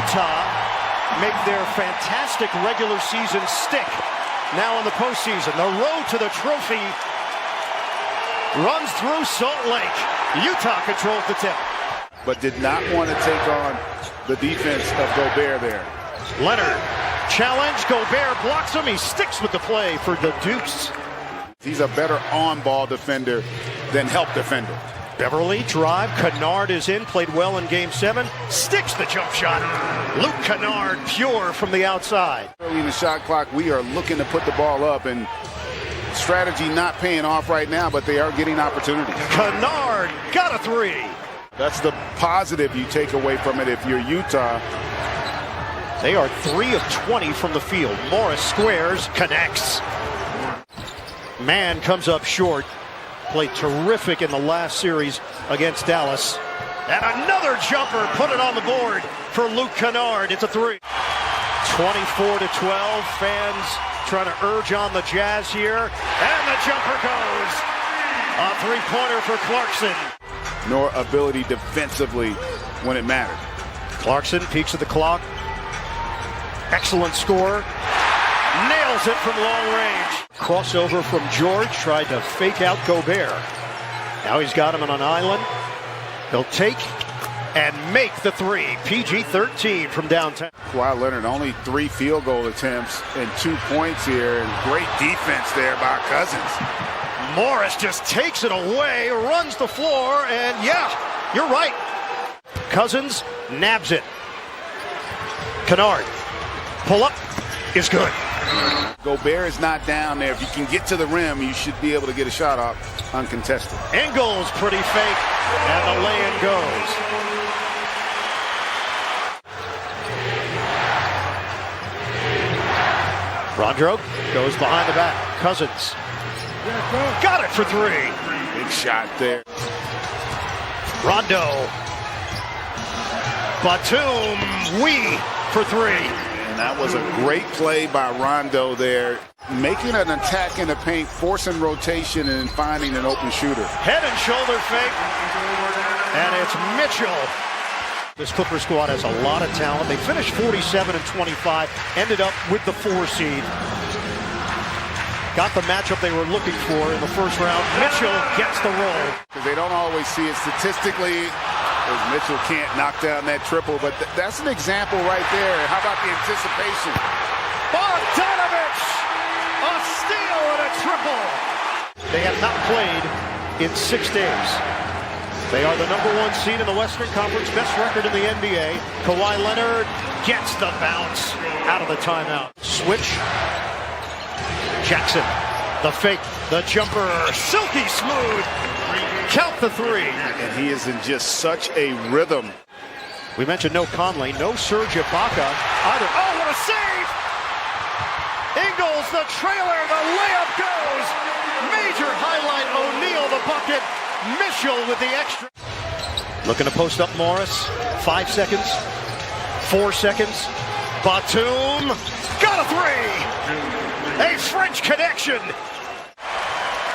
Utah make their fantastic regular season stick. Now in the postseason, the road to the trophy runs through Salt Lake. Utah controls the tip. But did not want to take on the defense of Gobert there. Leonard, challenge, Gobert blocks him. He sticks with the play for the Dukes. He's a better on-ball defender than help defender. Beverly, drive, Kennard is in, played well in Game 7, sticks the jump shot. Luke Kennard, pure from the outside. Early in the shot clock, we are looking to put the ball up, and strategy not paying off right now, but they are getting opportunities. Kennard got a three. That's the positive you take away from it if you're Utah. They are 3 of 20 from the field. Morris squares, connects. Man comes up short. Played terrific in the last series against Dallas. And another jumper, put it on the board for Luke Kennard. It's a three. 24-12. Fans trying to urge on the Jazz here. And the jumper goes. A three-pointer for Clarkson. Nor ability defensively when it mattered. Clarkson peeks at the clock. Excellent score. Nails it from long range. Crossover from George. Tried to fake out Gobert. Now he's got him on an island. He'll take and make the three. PG-13 from downtown. Kawhi Leonard, only 3 field goal attempts and 2 points here. And great defense there by Cousins. Morris just takes it away, runs the floor, and yeah, you're right. Cousins nabs it. Kennard, pull up, is good. Gobert is not down there. If you can get to the rim, you should be able to get a shot off uncontested. Ingles, pretty fake, and the lay-in goes. Rondro goes behind the back. Cousins got it for 3. Big shot there. Rondo. Batum, for 3. And that was a great play by Rondo there. Making an attack in the paint, forcing rotation, and finding an open shooter. Head and shoulder fake. And it's Mitchell. This Clipper squad has a lot of talent. They finished 47-25, ended up with the 4 seed. Got the matchup they were looking for in the first round. Mitchell gets the roll. Because they don't always see it statistically, as Mitchell can't knock down that triple, but that's an example right there. How about the anticipation? Bogdanovich! A steal and a triple! They have not played in 6 days. They are the #1 seed in the Western Conference, best record in the NBA. Kawhi Leonard gets the bounce out of the timeout. Switch. Jackson, the fake, the jumper, silky smooth. Count the 3. And he is in just such a rhythm. We mentioned no Conley, no Serge Ibaka either. Oh, what a save! Ingles, the trailer, the layup goes. Major highlight, O'Neal the bucket. Mitchell with the extra. Looking to post up Morris. 5 seconds. 4 seconds. Batum. Got a 3. A French connection.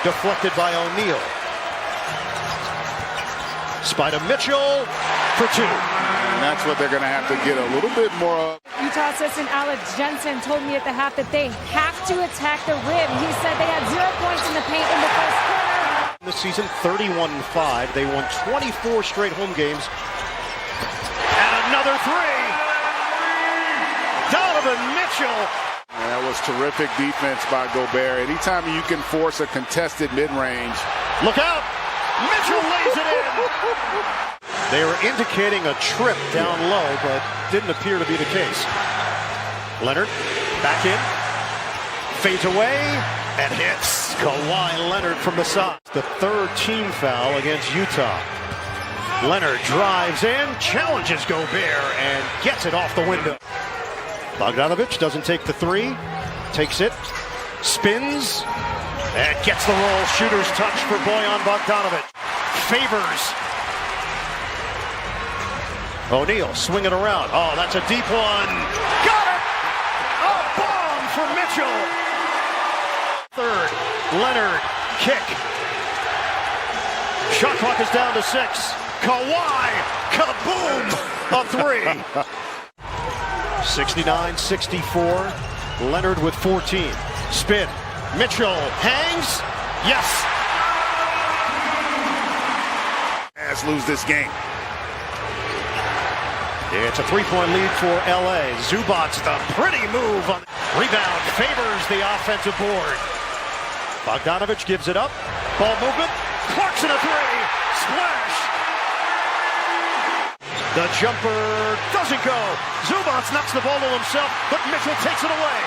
Deflected by O'Neal. Spider Mitchell for 2. And that's what they're going to have to get a little bit more of. Utah assistant Alex Jensen told me at the half that they have to attack the rim. He said they had 0 points in the paint in the first quarter. This season, 31-5. They won 24 straight home games. And another 3. Donovan Mitchell. And that was terrific defense by Gobert. Anytime you can force a contested mid-range. Look out. Mitchell lays it in. They were indicating a trip down low, but didn't appear to be the case. Leonard back in. Fades away and hits Kawhi Leonard from the side. The 3rd team foul against Utah. Leonard drives in, challenges Gobert, and gets it off the window. Bogdanovich doesn't take the 3. Takes it. Spins. And gets the roll. Shooter's touch for Bojan Bogdanovic. Favors. O'Neal swinging around. Oh, that's a deep one. Got it! A bomb for Mitchell. 3rd. Leonard. Kick. Shot clock is down to 6. Kawhi. Kaboom! A 3. 69-64. Leonard with 14. Spin. Mitchell hangs. Yes. As lose this game. It's a three-point lead for LA. Zubac's the pretty move on rebound favors the offensive board. Bogdanovich gives it up. Ball movement. Clarkson a three. Splash. The jumper doesn't go. Zubac knocks the ball to himself, but Mitchell takes it away.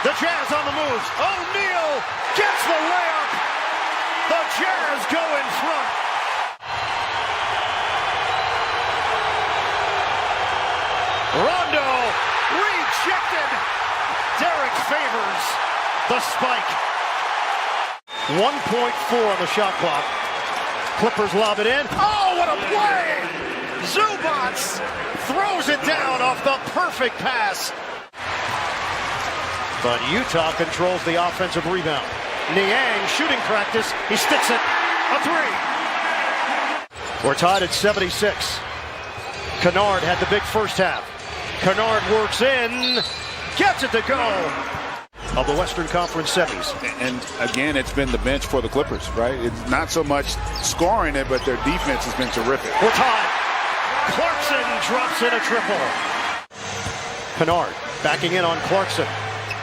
The Jazz on the moves. O'Neal gets the layup. The Jazz go in front. Rondo rejected. Derek favors the spike. 1.4 on the shot clock. Clippers lob it in. Oh, what a play! Zubac throws it down off the perfect pass. But Utah controls the offensive rebound. Niang shooting practice. He sticks it. A three. We're tied at 76. Kennard had the big first half. Kennard works in. Gets it to go. Of the Western Conference semis. And again, it's been the bench for the Clippers, right? It's not so much scoring it, but their defense has been terrific. We're tied. Clarkson drops in a triple. Kennard backing in on Clarkson.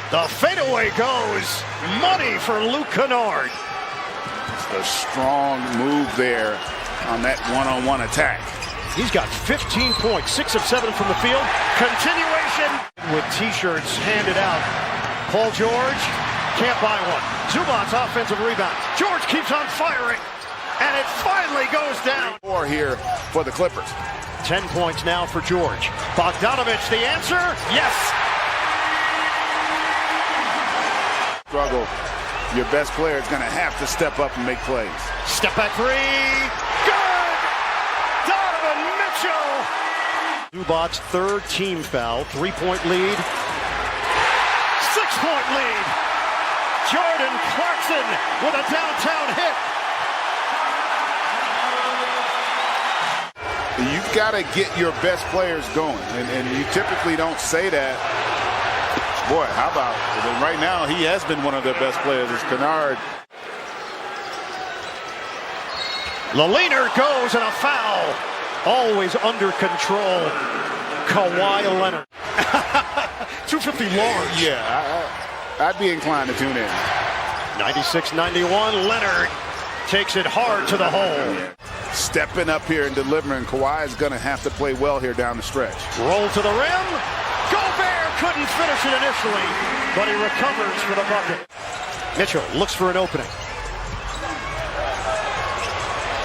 The fadeaway goes. Money for Luke Kennard. It's a strong move there on that one-on-one attack. He's got 15 points, 6 of 7 from the field. Continuation with T-shirts handed out. Paul George can't buy one. Zubac's offensive rebound. George keeps on firing, and it finally goes down. 4 here for the Clippers. 10 points now for George. Bogdanovich, the answer? Yes. Struggle. Your best player is going to have to step up and make plays. Step back three. Good. Donovan Mitchell. Zubac's third team foul. 3-point lead. 6-point lead. Jordan Clarkson with a downtown hit. You've got to get your best players going, and you typically don't say that. Boy, how about right now he has been one of their best players. It's Kennard. Leonard goes and a foul. Always under control. Kawhi Leonard. 250 large. Yeah, I'd be inclined to tune in. 96-91. Leonard takes it hard to the hole. Stepping up here and delivering. Kawhi is going to have to play well here down the stretch. Roll to the rim. Gobert couldn't finish it initially, but he recovers for the bucket. Mitchell looks for an opening.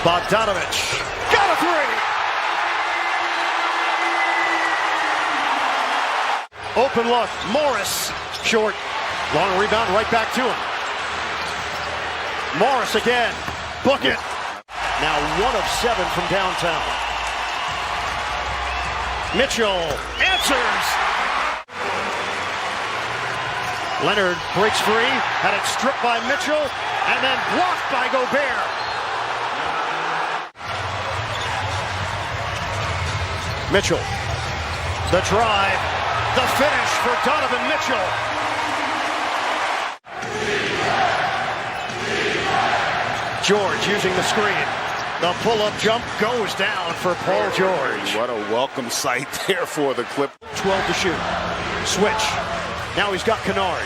Bogdanovich got a three. Open look. Morris short. Long rebound right back to him. Morris again. Book it. Now 1 of 7 from downtown. Mitchell answers. Leonard breaks free. Had it stripped by Mitchell and then blocked by Gobert. Mitchell. The drive. The finish for Donovan Mitchell. George using the screen. The pull-up jump goes down for Paul George. What a welcome sight there for the Clippers. 12 to shoot. Switch. Now he's got Kennard.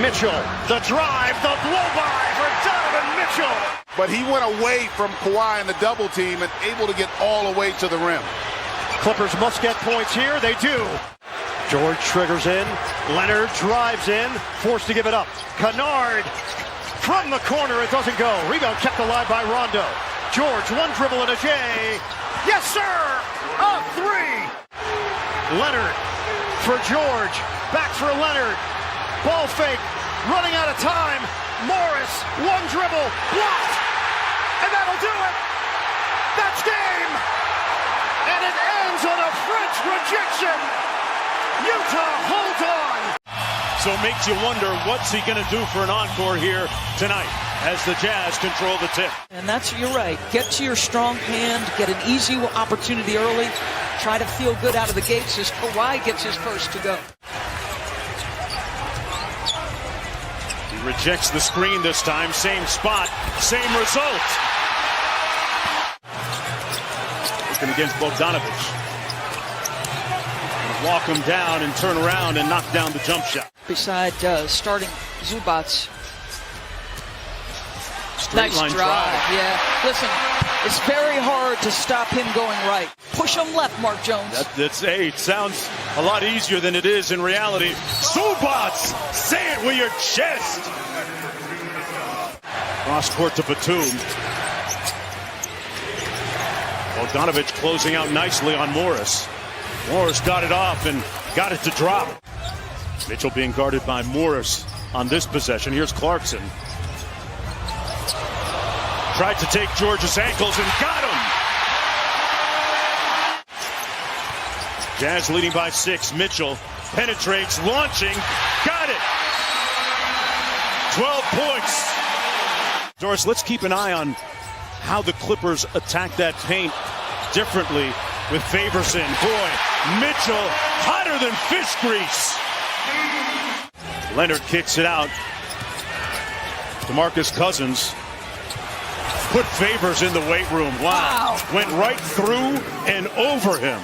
Mitchell. The drive. The blow-by for Donovan Mitchell. But he went away from Kawhi in the double team and able to get all the way to the rim. Clippers must get points here. They do. George triggers in. Leonard drives in. Forced to give it up. Kennard. From the corner, it doesn't go. Rebound kept alive by Rondo. George, one dribble and a J. Yes, sir! A three! Leonard for George. Back for Leonard. Ball fake. Running out of time. Morris, one dribble. Blocked! And that'll do it! That's game! And it ends on a French rejection! Utah holds on! So it makes you wonder, what's he going to do for an encore here tonight as the Jazz control the tip. And that's, you're right, get to your strong hand, get an easy opportunity early, try to feel good out of the gates as Kawhi gets his first to go. He rejects the screen this time. Same spot, same result. Looking against Bogdanovich. Walk him down and turn around and knock down the jump shot. Beside starting Zubats. Straight line drive. Yeah. Listen, it's very hard to stop him going right. Push him left, Mark Jones. It sounds a lot easier than it is in reality. Zubats! Say it with your chest! Cross court to Batum. Bogdanovich closing out nicely on Morris. Morris got it off and got it to drop. Mitchell being guarded by Morris on this possession. Here's Clarkson. Tried to take George's ankles and got him. Jazz leading by 6. Mitchell penetrates, launching, got it. 12 points. Doris, let's keep an eye on how the Clippers attack that paint differently with Faverson. Boy, Mitchell hotter than fish grease. Leonard kicks it out. DeMarcus Cousins put Favors in the weight room. Wow. Went right through and over him.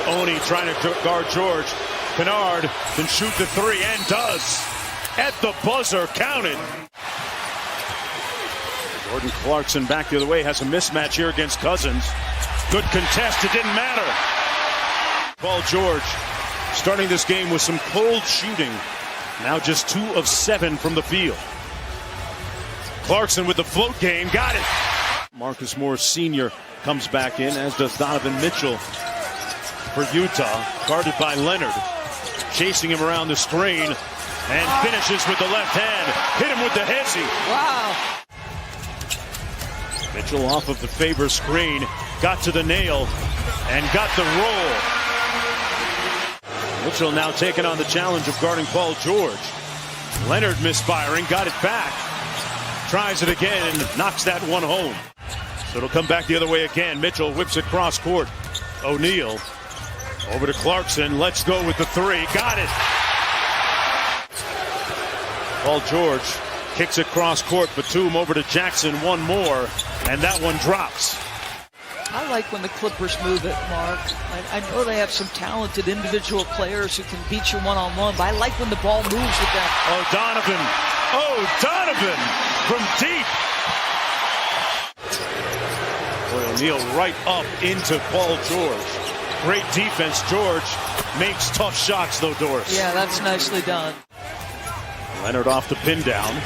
Oni trying to guard George. Kennard can shoot the 3 and does. At the buzzer, counted. Jordan Clarkson back the other way, has a mismatch here against Cousins. Good contest, it didn't matter. Paul George starting this game with some cold shooting. Now just 2 of 7 from the field. Clarkson with the float game, got it. Marcus Morris Sr. comes back in, as does Donovan Mitchell for Utah. Guarded by Leonard. Chasing him around the screen and finishes with the left hand. Hit him with the hezzy. Wow. Mitchell off of the Favors screen, got to the nail, and got the roll. Mitchell now taking on the challenge of guarding Paul George. Leonard misfiring, got it back. Tries it again and knocks that one home. So it'll come back the other way again. Mitchell whips it cross court. O'Neal over to Clarkson. Let's go with the 3. Got it. Paul George kicks it cross court. Batum over to Jackson. One more. And that one drops. I like when the Clippers move it, Mark. I know they have some talented individual players who can beat you one-on-one, but I like when the ball moves with them. Oh, Donovan. Oh, Donovan from deep. Boy, O'Neal right up into Paul George. Great defense. George makes tough shots, though, Doris. Yeah, that's nicely done. Leonard off the pin down.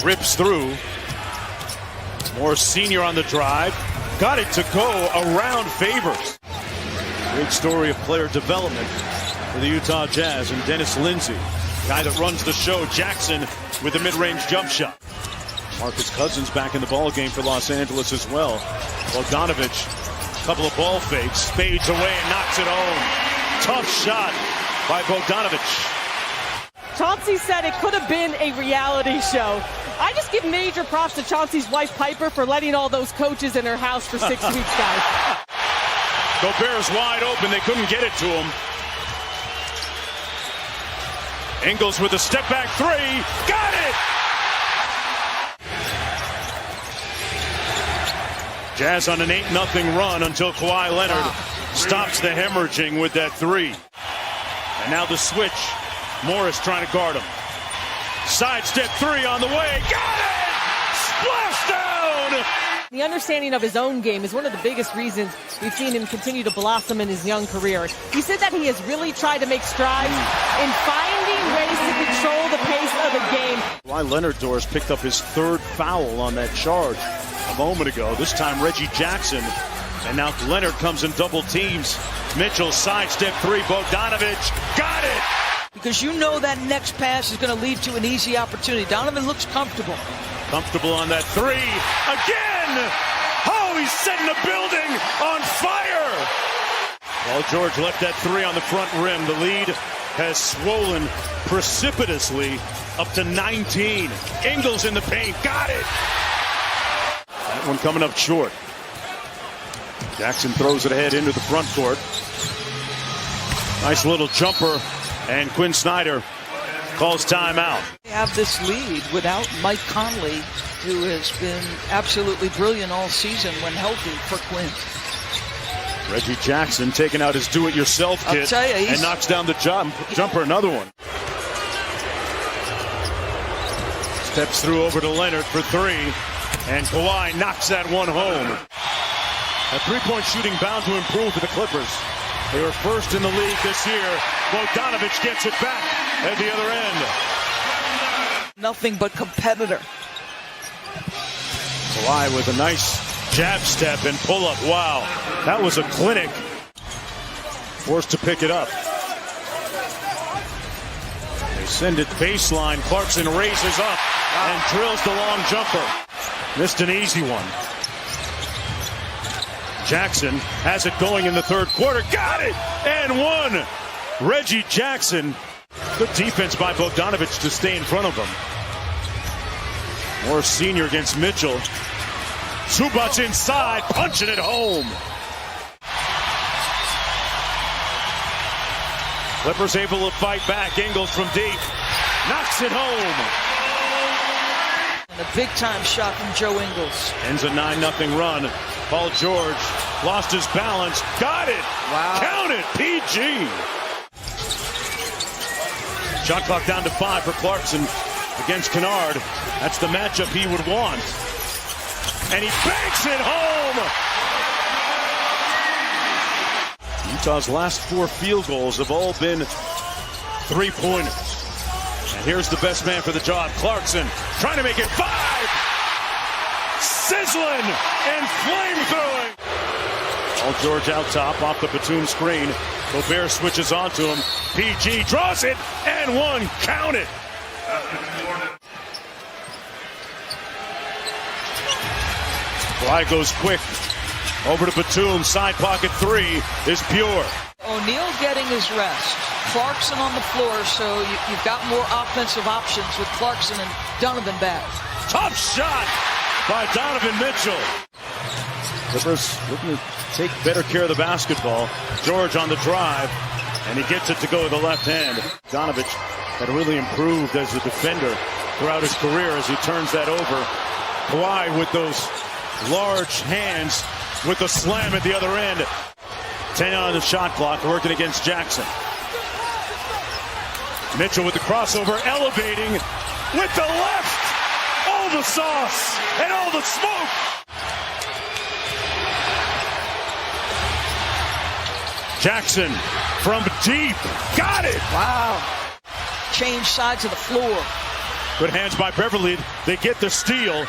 Rips through. Morris Sr. on the drive. Got it to go around Favors. Great story of player development for the Utah Jazz and Dennis Lindsey. Guy that runs the show. Jackson with a mid-range jump shot. Marcus Cousins back in the ball game for Los Angeles as well. Bogdanovich, a couple of ball fakes, fades away and knocks it home. Tough shot by Bogdanovich. Chauncey said it could have been a reality show. I just give major props to Chauncey's wife, Piper, for letting all those coaches in her house for 6 weeks, guys. Gobert's wide open. They couldn't get it to him. Ingles with a step-back 3. Got it! Jazz on an 8-0 run until Kawhi Leonard stops the hemorrhaging with that 3. And now the switch. Morris trying to guard him. Sidestep 3 on the way. Got it! Splash down! The understanding of his own game is one of the biggest reasons we've seen him continue to blossom in his young career. He said that he has really tried to make strides in finding ways to control the pace of the game. Kawhi Leonard, Doris, picked up his 3rd foul on that charge a moment ago. This time Reggie Jackson. And now Leonard comes in double teams. Mitchell sidestep 3. Bogdanovich. Got it! Because you know that next pass is going to lead to an easy opportunity. Donovan looks comfortable. Comfortable on that 3. Again! Oh, he's setting the building on fire! Paul George left that 3 on the front rim. The lead has swollen precipitously up to 19. Ingles in the paint. Got it! That one coming up short. Jackson throws it ahead into the front court. Nice little jumper, and Quinn Snyder calls timeout. They have this lead without Mike Conley, who has been absolutely brilliant all season when healthy for Quinn. Reggie Jackson taking out his do-it-yourself kit and knocks down the jumper, another one. Steps through over to Leonard for three, and Kawhi knocks that one home. A three-point shooting bound to improve for the Clippers. They were first in the league this year. Bogdanovich gets it back at the other end. Nothing but competitor. Kawhi with a nice jab step and pull-up. Wow, that was a clinic. Forced to pick it up. They send it baseline. Clarkson raises up and drills the long jumper. Missed an easy one. Jackson has it going in the third quarter. Got it! And one! Reggie Jackson. Good defense by Bogdanovich to stay in front of him. Morris Sr. against Mitchell. Zubac inside, punching it home. Clippers able to fight back. Ingles from deep. Knocks it home. And a big-time shot from Joe Ingles. Ends a 9-0 run. Paul George lost his balance. Got it. Wow. Count it. PG. Shot clock down to 5 for Clarkson against Kennard. That's the matchup he would want. And he banks it home. Utah's last 4 field goals have all been three-pointers. And here's the best man for the job, Clarkson, trying to make it 5. Sizzling and flame-throwing. Paul George out top off the Batum screen. Gobert switches onto him. PG draws it and one. Count it. Kawhi goes quick. Over to Batum. Side pocket 3 is pure. O'Neal getting his rest. Clarkson on the floor, so you've got more offensive options with Clarkson and Donovan back. Tough shot by Donovan Mitchell. Clippers looking to take better care of the basketball. George on the drive, and he gets it to go to the left hand. Donovan had really improved as a defender throughout his career as he turns that over. Kawhi with those large hands with the slam at the other end. 10 on the shot clock, working against Jackson. Mitchell with the crossover, elevating with the left. All the sauce and all the smoke. Jackson from deep. Got it. Wow. Change sides of the floor. Good hands by Beverly. They get the steal.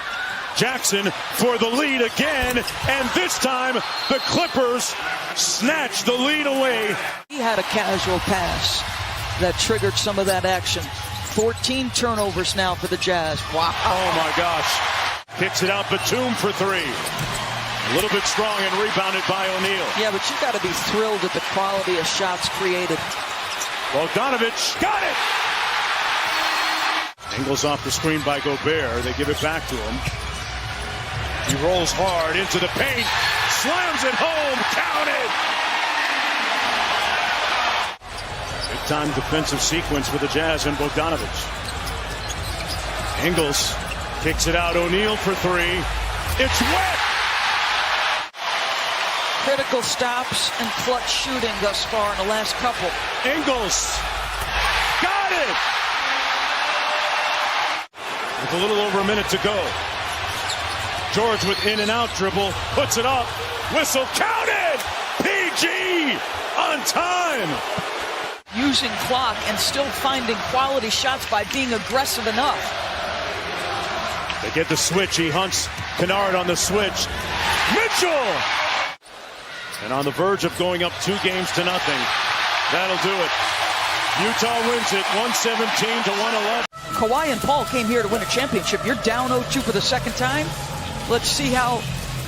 Jackson for the lead again, and this time the Clippers snatch the lead away. He had a casual pass that triggered some of that action. 14 turnovers now for the Jazz. Wow. Oh my gosh. Kicks it out, Batum for 3. A little bit strong and rebounded by O'Neal. Yeah, but you got to be thrilled at the quality of shots created. Bogdanovich got it. Ingles off the screen by Gobert. They give it back to him. He rolls hard into the paint, slams it home, count it! Big time defensive sequence for the Jazz and Bogdanovich. Ingles kicks it out, O'Neal for 3. It's wet! Critical stops and clutch shooting thus far in the last couple. Ingles got it! With a little over a minute to go. George with in and out dribble, puts it up, whistle counted! PG on time! Using clock and still finding quality shots by being aggressive enough. They get the switch, he hunts Kennard on the switch. Mitchell! And on the verge of going up 2 games to nothing. That'll do it. Utah wins it 117 to 111. Kawhi and Paul came here to win a championship. You're down 0-2 for the second time. Let's see how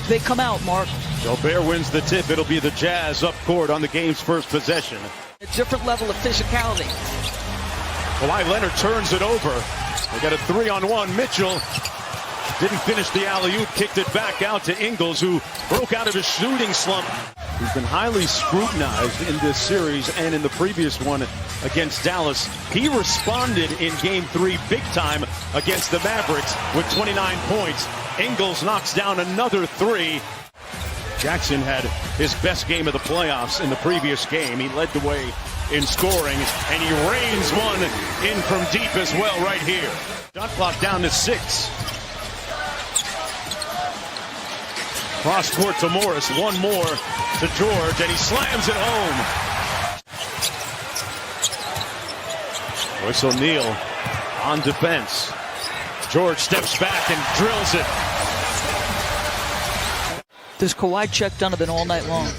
they come out, Mark. Gobert wins the tip. It'll be the Jazz up court on the game's first possession. A different level of physicality. Kawhi Leonard turns it over. They got a 3-on-1. Mitchell Didn't finish the alley-oop, kicked it back out to Ingles, who broke out of his shooting slump. He's been highly scrutinized in this series and in the previous one against Dallas. He responded in Game 3 big time against the Mavericks with 29 points. Ingles knocks down another 3. Jackson had his best game of the playoffs in the previous game. He led the way in scoring, and he rains one in from deep as well right here. Shot clock down to 6. Cross court to Morris, one more to George, and he slams it home. Royce O'Neal on defense. George steps back and drills it. Does Kawhi check Donovan all night long?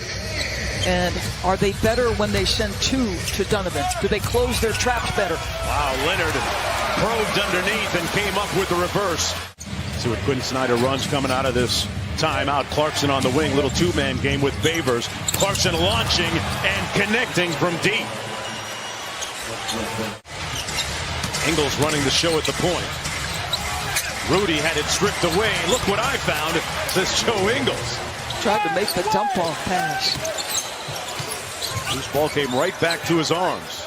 And are they better when they send 2 to Donovan? Do they close their traps better? Wow, Leonard probed underneath and came up with the reverse. See what Quinn Snyder runs coming out of this timeout. Clarkson on the wing, little two-man game with Favors. Clarkson launching and connecting from deep. Ingles running the show at the point. Rudy had it stripped away. Look what I found, says Joe Ingles. Tried to make the dump-off pass. This ball came right back to his arms.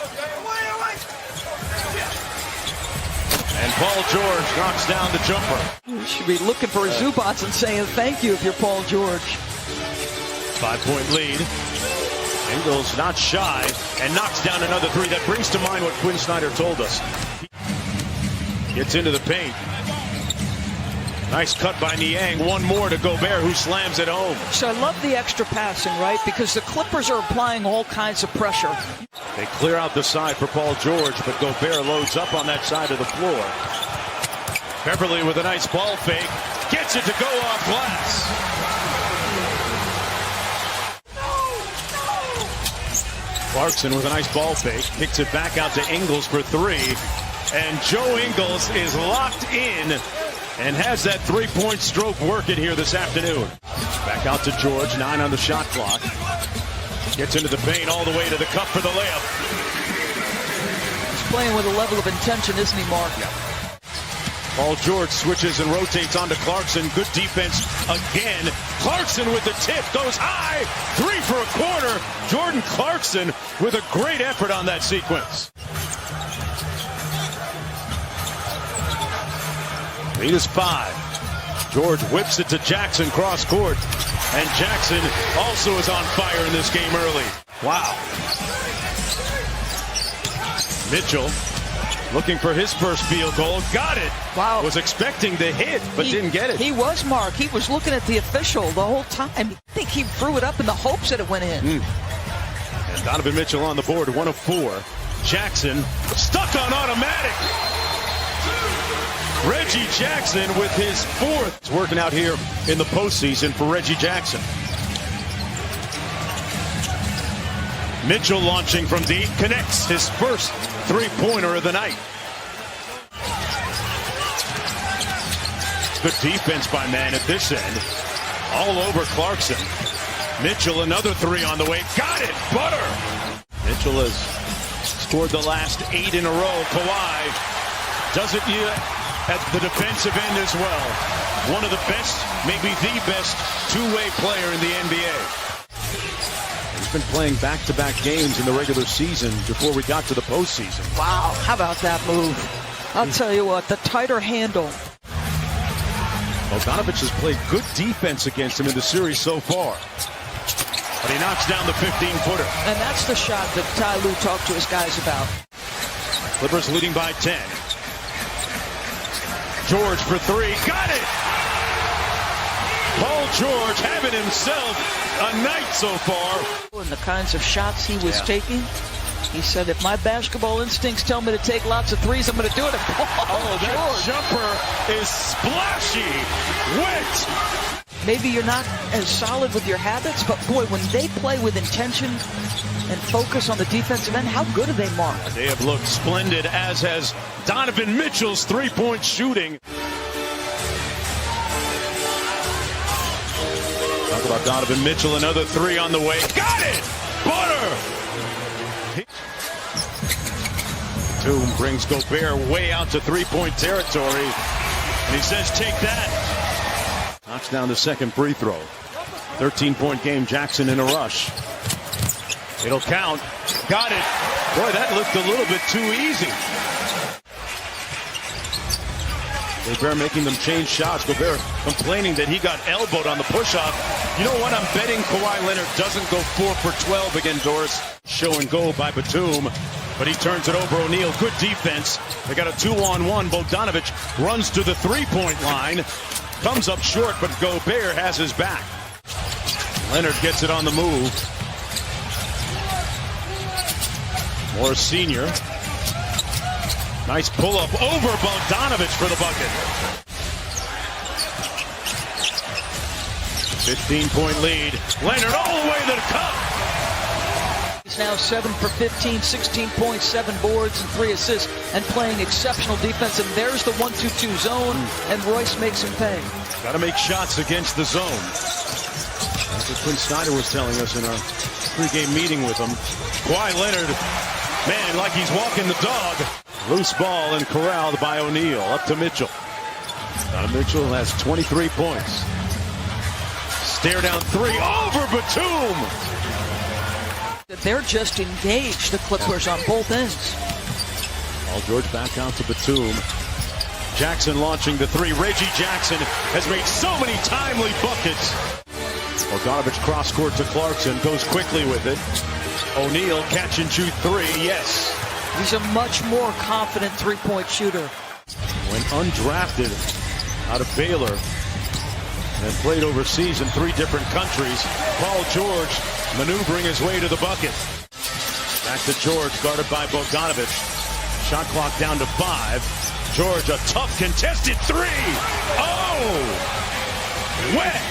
And Paul George knocks down the jumper. You should be looking for Zubats and saying thank you if you're Paul George. 5-point lead. Ingles not shy and knocks down another 3. That brings to mind what Quinn Snyder told us. Gets into the paint. Nice cut by Niang. One more to Gobert, who slams it home. So I love the extra passing, right? Because the Clippers are applying all kinds of pressure. They clear out the side for Paul George, but Gobert loads up on that side of the floor. Beverly with a nice ball fake. Gets it to go off glass. Clarkson with a nice ball fake. Kicks it back out to Ingles for 3. And Joe Ingles is locked in and has that 3-point stroke working here this afternoon. Back out to George, 9 on the shot clock. Gets into the paint all the way to the cup for the layup. He's playing with a level of intention, isn't he, Mark? Yeah. Paul George switches and rotates onto Clarkson. Good defense again. Clarkson with the tip, goes high. 3 for a quarter. Jordan Clarkson with a great effort on that sequence. Lead is 5. George whips it to Jackson cross court. And Jackson also is on fire in this game early. Wow. Mitchell looking for his first field goal. Got it. Wow. Was expecting the hit, but didn't get it. He was, Mark. He was looking at the official the whole time. I think he threw it up in the hopes that it went in. And Donovan Mitchell on the board, 1 of 4. Jackson stuck on automatic. Reggie Jackson with his 4th. It's working out here in the postseason for Reggie Jackson. Mitchell launching from deep, connects his first 3-pointer of the night. Good defense by man at this end. All over Clarkson. Mitchell another 3 on the way. Got it! Butter! Mitchell has scored the last 8 in a row. Kawhi does it at the defensive end as well. One of the best, maybe the best, two-way player in the NBA. He's been playing back-to-back games in the regular season before we got to the postseason. Wow, how about that move? I'll tell you what, the tighter handle. Bogdanovich has played good defense against him in the series so far. But he knocks down the 15-footer. And that's the shot that Ty Lue talked to his guys about. Clippers leading by 10. George for 3. Got it! Paul George having himself a night so far. And the kinds of shots he was taking, he said, if my basketball instincts tell me to take lots of threes, I'm going to do it. Oh, that jumper is splashy, wet. Maybe you're not as solid with your habits, but boy, when they play with intention and focus on the defensive end, how good are they, Mark? They have looked splendid, as has Donovan Mitchell's 3-point shooting. Talk about Donovan Mitchell, another 3 on the way. Got it! Butter! Batum brings Gobert way out to 3-point territory. And he says, take that. knocks down the second free throw. 13-point game, Jackson in a rush. It'll count. Got it. Boy, that looked a little bit too easy. Gobert making them change shots. Gobert complaining that he got elbowed on the push-up. You know what? I'm betting Kawhi Leonard doesn't go 4 for 12 again, Doris. Show and go by Batum, but he turns it over. O'Neal, good defense. They got a 2-on-1. Bogdanovic runs to the three-point line. Comes up short, but Gobert has his back. Leonard gets it on the move. Morris Sr. Nice pull-up over Bogdanovic for the bucket. 15-point lead. Leonard all the way to the cup. He's now 7 for 15, 16 points, 7 boards, and 3 assists, and playing exceptional defense. And there's the 1-2-2 zone, and Royce makes him pay. Got to make shots against the zone. That's what Quinn Snyder was telling us in our pregame meeting with him. Kawhi Leonard, man, like he's walking the dog. Loose ball and corralled by O'Neal. Up to Mitchell. Donovan Mitchell has 23 points. Stare down three over Batum. They're just engaged, the Clippers, on both ends. Paul George back out to Batum. Jackson launching the three. Reggie Jackson has made so many timely buckets. Bogdanovic cross court to Clarkson. Goes quickly with it. O'Neal catch and shoot three. Yes. He's a much more confident three-point shooter. When undrafted out of Baylor and played overseas in 3 different countries, Paul George maneuvering his way to the bucket. Back to George, guarded by Bogdanovic. Shot clock down to 5. George, a tough contested three. Oh! Wet!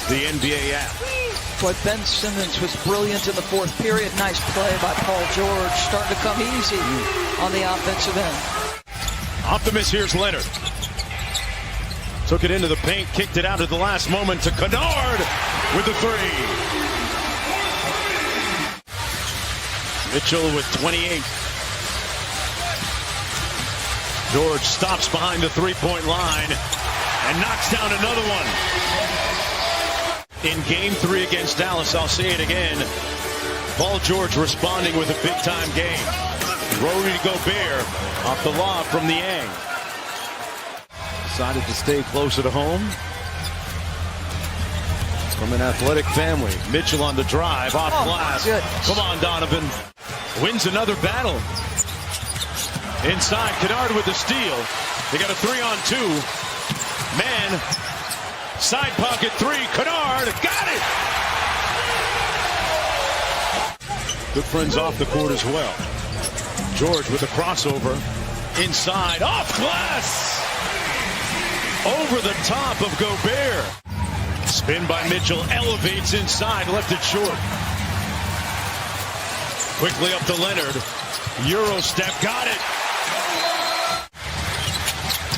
The NBA app. Boy, Ben Simmons was brilliant in the 4th period. Nice play by Paul George. Starting to come easy on the offensive end. Optimus, here's Leonard. Took it into the paint, kicked it out at the last moment to Kennard with the three. Mitchell with 28. George stops behind the three-point line and knocks down another one. In game 3 against Dallas, I'll say it again, Paul George responding with a big-time game. Rudy Gobert off the lob from the Yang. Decided to stay closer to home. From an athletic family. Mitchell on the drive, off glass. Come on, Donovan. Wins another battle. Inside, Kennard with the steal. They got a 3-on-2. Man. Side pocket three. Kennard got it. Good friends off the court as well. George with a crossover. Inside. Off glass. Over the top of Gobert. Spin by Mitchell. Elevates inside. Left it short. Quickly up to Leonard. Euro step. Got it.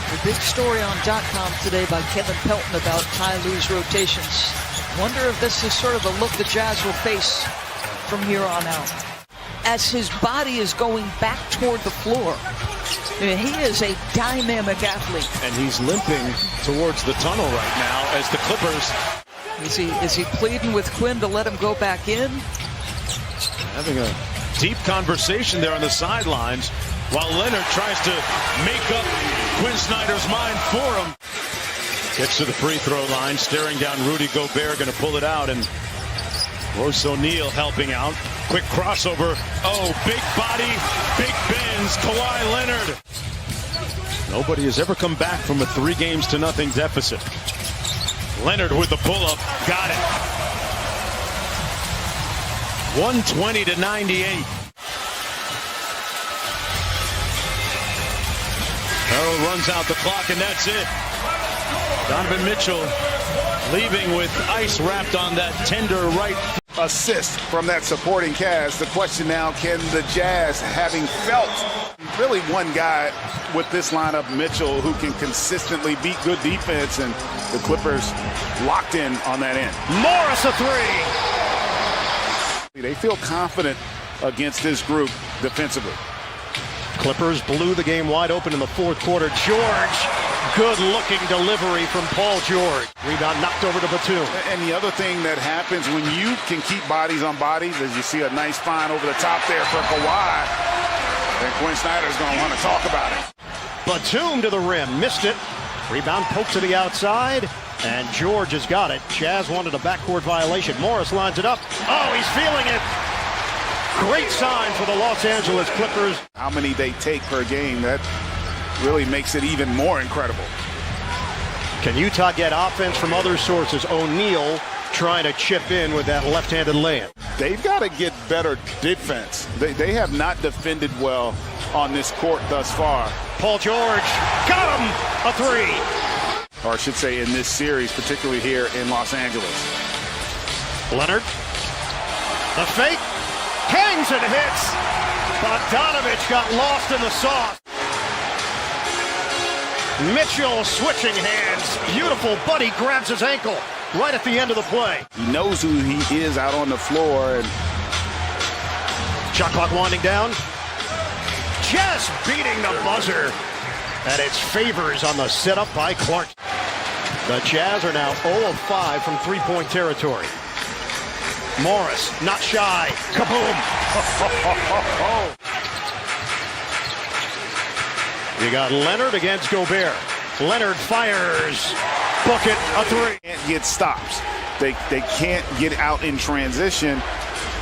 The big story on .com today by Kevin Pelton about Ty Lue's rotations. Wonder if this is sort of the look the Jazz will face from here on out. As his body is going back toward the floor. I mean, he is a dynamic athlete. And he's limping towards the tunnel right now as the Clippers. Is he pleading with Quinn to let him go back in? Having a deep conversation there on the sidelines while Leonard tries to make up Quinn Snyder's mind for him. Gets to the free throw line, staring down Rudy Gobert, going to pull it out, and Royce O'Neal helping out. Quick crossover. Oh, big body, big bends, Kawhi Leonard. Nobody has ever come back from a 3-0 deficit. Leonard with the pull-up, got it. 120-98. Harold runs out the clock, and that's it. Donovan Mitchell leaving with ice wrapped on that tender right. Assist from that supporting cast. The question now, can the Jazz, having felt really one guy with this lineup, Mitchell, who can consistently beat good defense, and the Clippers locked in on that end. Morris a 3. They feel confident against this group defensively. Clippers blew the game wide open in the 4th quarter. George Good-looking delivery from Paul George. Rebound knocked over to Batum. And the other thing that happens when you can keep bodies on bodies, as you see a nice find over the top there for Kawhi, then Quinn Snyder's going to want to talk about it. Batum to the rim, missed it. Rebound poked to the outside, and George has got it. Jazz wanted a backcourt violation. Morris lines it up. Oh, he's feeling it. Great sign for the Los Angeles Clippers. How many they take per game, that really makes it even more incredible. Can Utah get offense from other sources? O'Neal trying to chip in with that left-handed layup. They've got to get better defense. They have not defended well on this court thus far. Paul George got him a three. Or I should say in this series, particularly here in Los Angeles. Leonard, the fake, hangs and hits. Bogdanovich got lost in the sauce. Mitchell switching hands. Beautiful, but he grabs his ankle right at the end of the play. He knows who he is out on the floor. And shot clock winding down. Just beating the buzzer. And it's Favors on the setup by Clark. The Jazz are now 0 of 5 from three-point territory. Morris, not shy. Kaboom! You got Leonard against Gobert. Leonard fires. Bucket, a three. Can't get stops. They can't get out in transition,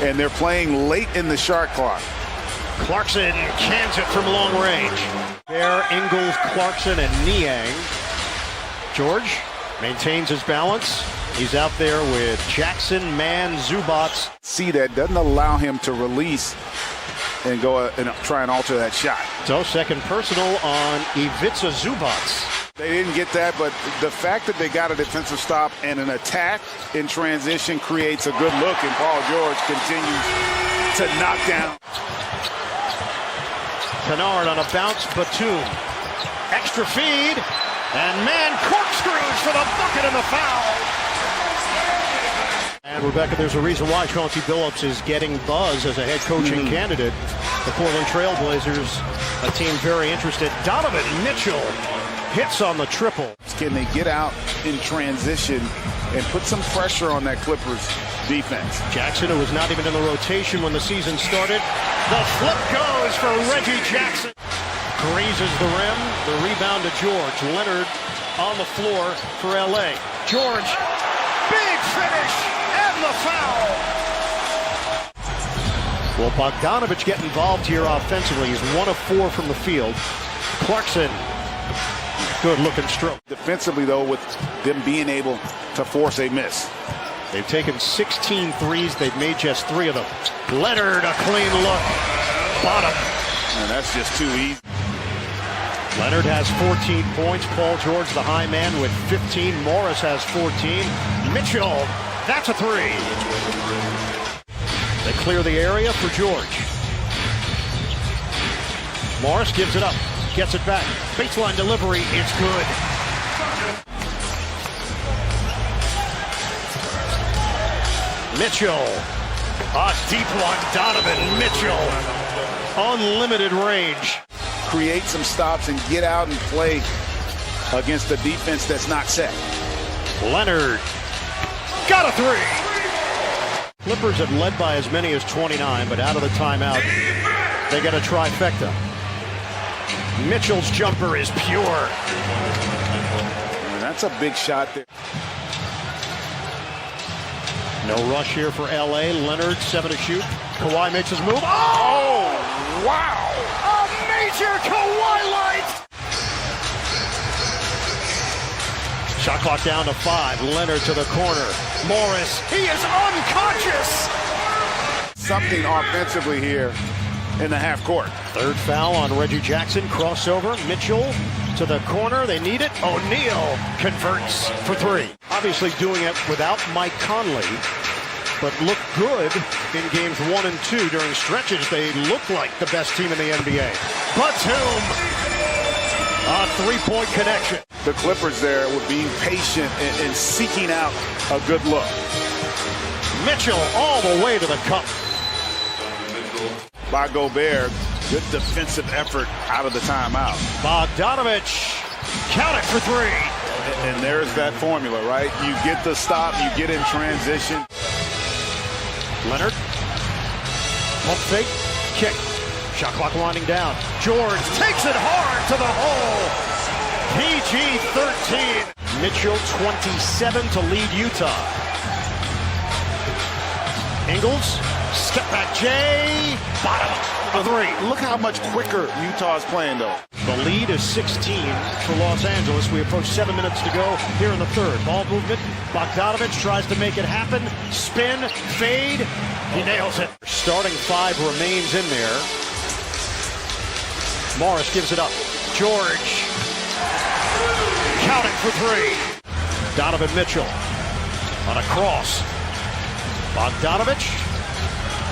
and they're playing late in the shot clock. Clarkson cans it from long range. There, Ingles, Clarkson, and Niang. George maintains his balance. He's out there with Jackson, Mann, Zubats. See, that doesn't allow him to release and go and try and alter that shot. So second personal on Ivica Zubats. They didn't get that, but the fact that they got a defensive stop and an attack in transition creates a good look, and Paul George continues to knock down. Kennard on a bounce, Batum. Extra feed, and Mann corkscrews for the bucket and the foul. And Rebecca, there's a reason why Chauncey Billups is getting buzz as a head coaching candidate. The Portland Trail Blazers, a team very interested. Donovan Mitchell hits on the triple. Can they get out in transition and put some pressure on that Clippers defense? Jackson, who was not even in the rotation when the season started. The flip goes for Reggie Jackson. Grazes the rim. The rebound to George. Leonard on the floor for LA. George, big finish and the foul. Well, Bogdanovich get involved here offensively. He's 1 of 4 from the field. Clarkson, good looking stroke. Defensively, though, with them being able to force a miss. They've taken 16 threes. They've made just 3 of them. Leonard, a clean look. Bottom. And that's just too easy. Leonard has 14 points. Paul George, the high man, with 15. Morris has 14. Mitchell, that's a 3. They clear the area for George. Morris gives it up. Gets it back. Baseline delivery. It's good. Mitchell. A deep one. Donovan Mitchell. Unlimited range. Create some stops and get out and play against a defense that's not set. Leonard. Got a 3. Clippers have led by as many as 29, but out of the timeout, they get a trifecta. Mitchell's jumper is pure. And that's a big shot there. No rush here for LA. Leonard, 7 to shoot. Kawhi makes his move. Oh, wow. A major Kawhi light. Shot clock down to 5. Leonard to the corner. Morris, he is unconscious. Something offensively here in the half court. Third foul on Reggie Jackson. Crossover. Mitchell to the corner. They need it. O'Neal converts for 3. Obviously doing it without Mike Conley, but looked good in games 1 and 2. During stretches, they looked like the best team in the NBA. Batum, a 3-point connection. The Clippers there were being patient and seeking out a good look. Mitchell all the way to the cup. By Gobert, good defensive effort out of the timeout. Bogdanovich Count it for three. And there's that formula, right? You get the stop, you get in transition. Leonard. Pump fake. Kick. Shot clock winding down. George takes it hard to the hole. PG 13. Mitchell 27 to lead Utah. Ingles. Step back Jay. Bottom of three. Look how much quicker Utah's playing, though. The lead is 16 for Los Angeles. We approach 7 minutes to go here in the third. Ball movement. Bogdanovich tries to make it happen. Spin, fade. He nails it. Starting five remains in there. Morris gives it up. George. Counting for three. Donovan Mitchell on a cross. Bogdanovich.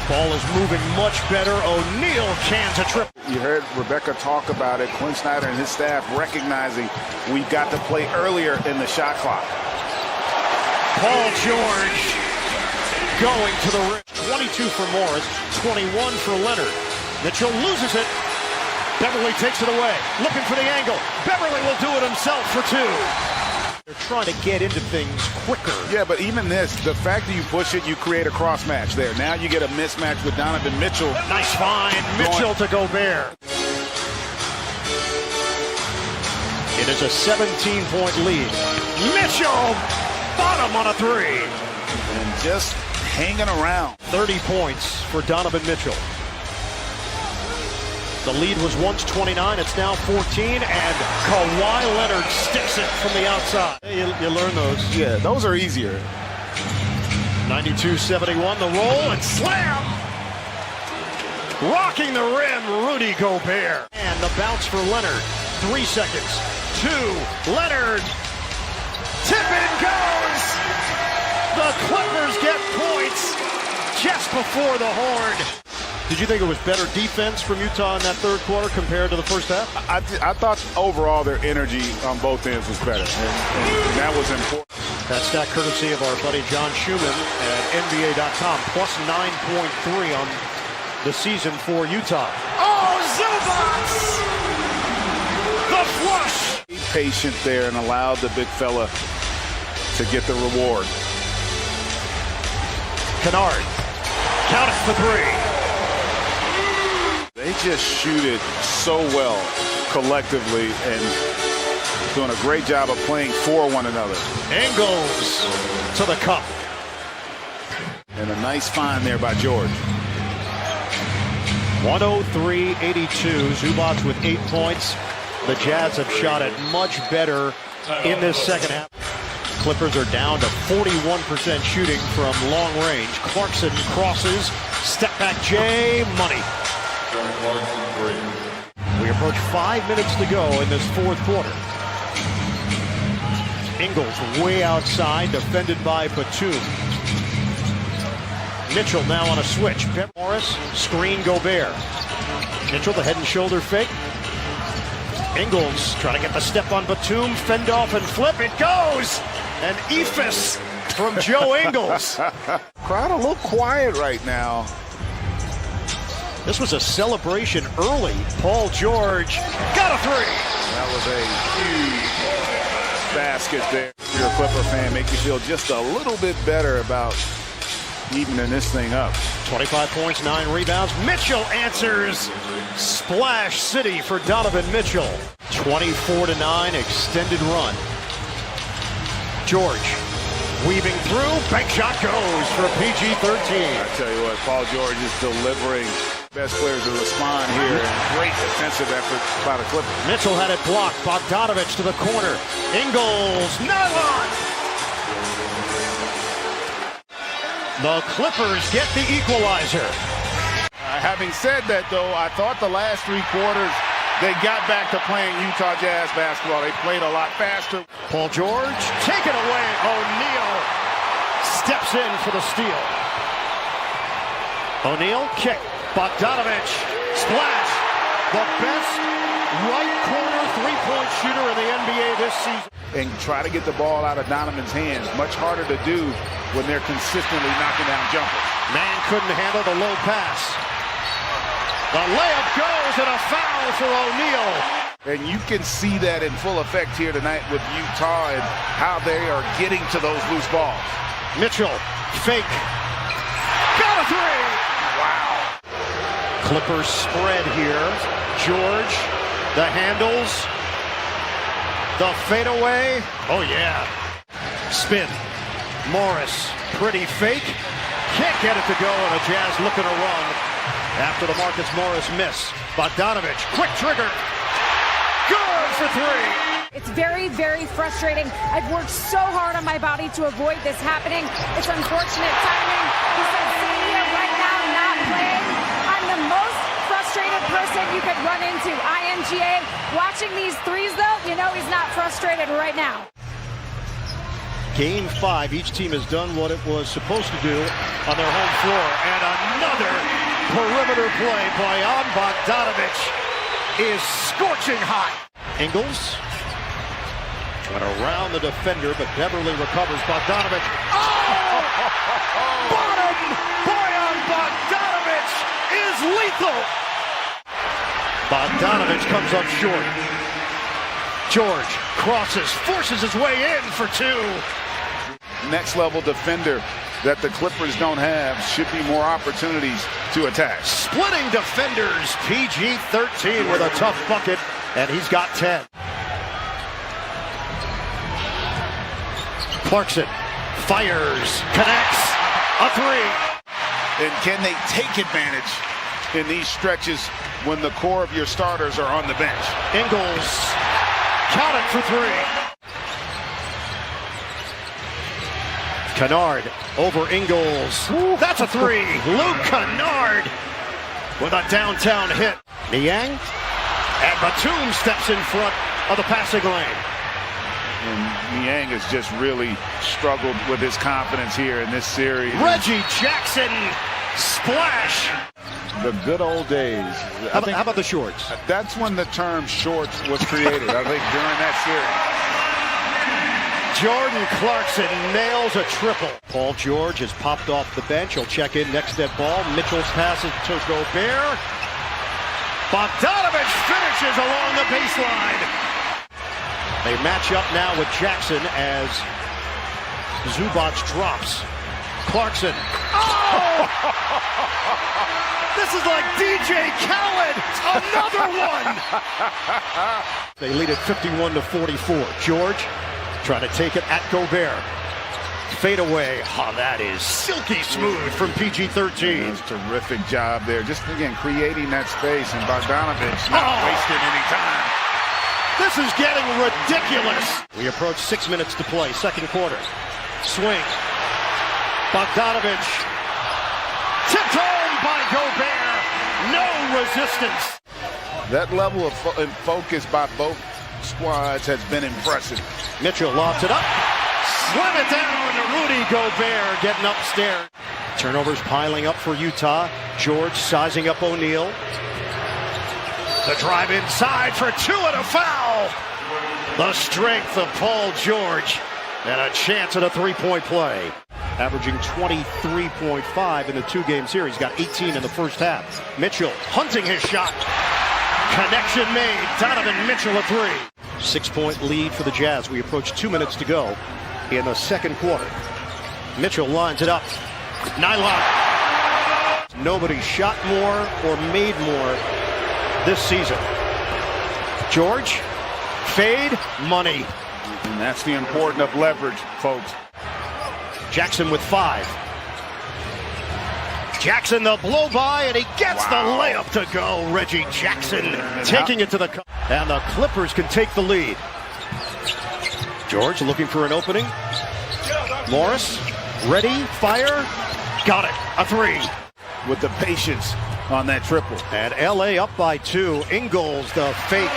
Ball is moving much better. O'Neal cans a triple. You heard Rebecca talk about it. Quinn Snyder and his staff recognizing we've got to play earlier in the shot clock. Paul George going to the rim. 22 for Morris, 21 for Leonard. Mitchell loses it. Beverly takes it away. Looking for the angle. Beverly will do it himself for two. They're trying to get into things quicker. Yeah, but even this, the fact that you push it, you create a cross match there. Now you get a mismatch with Donovan Mitchell. Nice find. Mitchell to Gobert. It is a 17-point lead. Mitchell, bottom on a three. And just hanging around. 30 points for Donovan Mitchell. The lead was once 29, it's now 14, and Kawhi Leonard sticks it from the outside. You learn those. Yeah, those are easier. 92-71, the roll, and slam! Rocking the rim, Rudy Gobert. And the bounce for Leonard. 3 seconds. 2, Leonard. Tip and goes! The Clippers get points just before the horn. Did you think it was better defense from Utah in that third quarter compared to the first half? I thought overall their energy on both ends was better, and that was important. That stat courtesy of our buddy John Schumann at NBA.com. Plus 9.3 on the season for Utah. Oh, Zubac! The flush! Be patient there and allowed the big fella to get the reward. Kennard. Count it for three. They just shoot it so well collectively and doing a great job of playing for one another. Ingles to the cup. And a nice find there by George. 103-82. Zubac with 8 points. The Jazz have shot it much better in this second half. Clippers are down to 41% shooting from long range. Clarkson crosses. Step back Jay. Money. We approach 5 minutes to go in this fourth quarter. Ingles way outside, defended by Batum. Mitchell now on a switch. Morris, screen Gobert. Mitchell, the head and shoulder fake. Ingles trying to get the step on Batum, fend off and flip. It goes! And Ephus from Joe Ingles. Crowd a little quiet right now. This was a celebration early. Paul George got a three. That was a huge basket there. If you're a Clipper fan, make you feel just a little bit better about evening this thing up. 25 points, 9 rebounds. Mitchell answers. Splash City for Donovan Mitchell. 24-9 extended run. George weaving through. Bank shot goes for PG-13. I tell you what, Paul George is delivering. Best players to respond here. Great defensive effort by the Clippers. Mitchell had it blocked. Bogdanovich to the corner. Ingles, nylon. The Clippers get the equalizer. Having said that, though, I thought the last 3 quarters they got back to playing Utah Jazz basketball. They played a lot faster. Paul George, taken away. O'Neal steps in for the steal. O'Neal, kick. Bogdanovich, splash. The best right corner three-point shooter in the NBA this season. And try to get the ball out of Donovan's hands. Much harder to do when they're consistently knocking down jumpers. Man couldn't handle the low pass. The layup goes and a foul for O'Neal. And you can see that in full effect here tonight with Utah and how they are getting to those loose balls. Mitchell, fake. Got a three! Wow. Clippers spread here. George, the handles. The fadeaway. Oh, yeah. Spin. Morris, pretty fake. Can't get it to go, and a Jazz looking to run after the Marcus Morris miss. Bogdanovich, quick trigger. Good for three. It's very, very frustrating. I've worked so hard on my body to avoid this happening. It's unfortunate timing. He said, sitting here right now, not playing. I'm the most frustrated person you could run into. INGA. Watching these threes, though, you know he's not frustrated right now. Game 5, each team has done what it was supposed to do on their home floor. And another perimeter play by Bogdanovich is scorching hot. Ingles went around the defender, but Beverly recovers. Bogdanovich. Oh! Bottom Bojan Bogdanovich is lethal. Bogdanovich comes up short. George crosses, forces his way in for two. Next level defender that the Clippers don't have. Should be more opportunities to attack. Splitting defenders. PG-13 with a tough bucket, and he's got 10. Clarkson fires, connects, a three. And can they take advantage in these stretches when the core of your starters are on the bench? Ingles, count it for three. Kennard over Ingles. That's a three. Luke Kennard with a downtown hit. Niang, and Batum steps in front of the passing lane. And Niang has just really struggled with his confidence here in this series. Reggie Jackson, splash. The good old days. How about the shorts? That's when the term shorts was created, I think, during that series. Jordan Clarkson nails a triple. Paul George has popped off the bench. He'll check in next at ball. Mitchell's passes to Gobert. Bogdanovich finishes along the baseline. They match up now with Jackson as Zubac drops. Clarkson. Oh! This is like DJ Khaled. Another one. They lead at 51-44. George trying to take it at Gobert. Fade away. Oh, that is silky smooth from PG-13. That's a terrific job there. Just, again, creating that space, and Bogdanovich not wasting any time. This is getting ridiculous. We approach 6 minutes to play, second quarter. Swing. Bogdanovich. Tipped home by Gobert. No resistance. That level of focus by both squads has been impressive. Mitchell lofts it up. Slam it down to Rudy Gobert getting upstairs. Turnovers piling up for Utah. George sizing up O'Neal. The drive inside for two and a foul. The strength of Paul George and a chance at a three-point play. Averaging 23.5 in the two-game series. Got 18 in the first half. Mitchell hunting his shot. Connection made. Donovan Mitchell a three. 6-point lead for the Jazz. We approach 2 minutes to go in the second quarter. Mitchell lines it up. Nylon. Nobody shot more or made more this season. George, fade, money. And that's the importance of leverage, folks. Jackson with 5. Jackson the blow by, and he gets the layup to go. Reggie Jackson taking it to the cup. And the Clippers can take the lead. George looking for an opening. Morris, ready, fire, got it, a three. With the patience on that triple. And LA up by 2. Ingles the fake,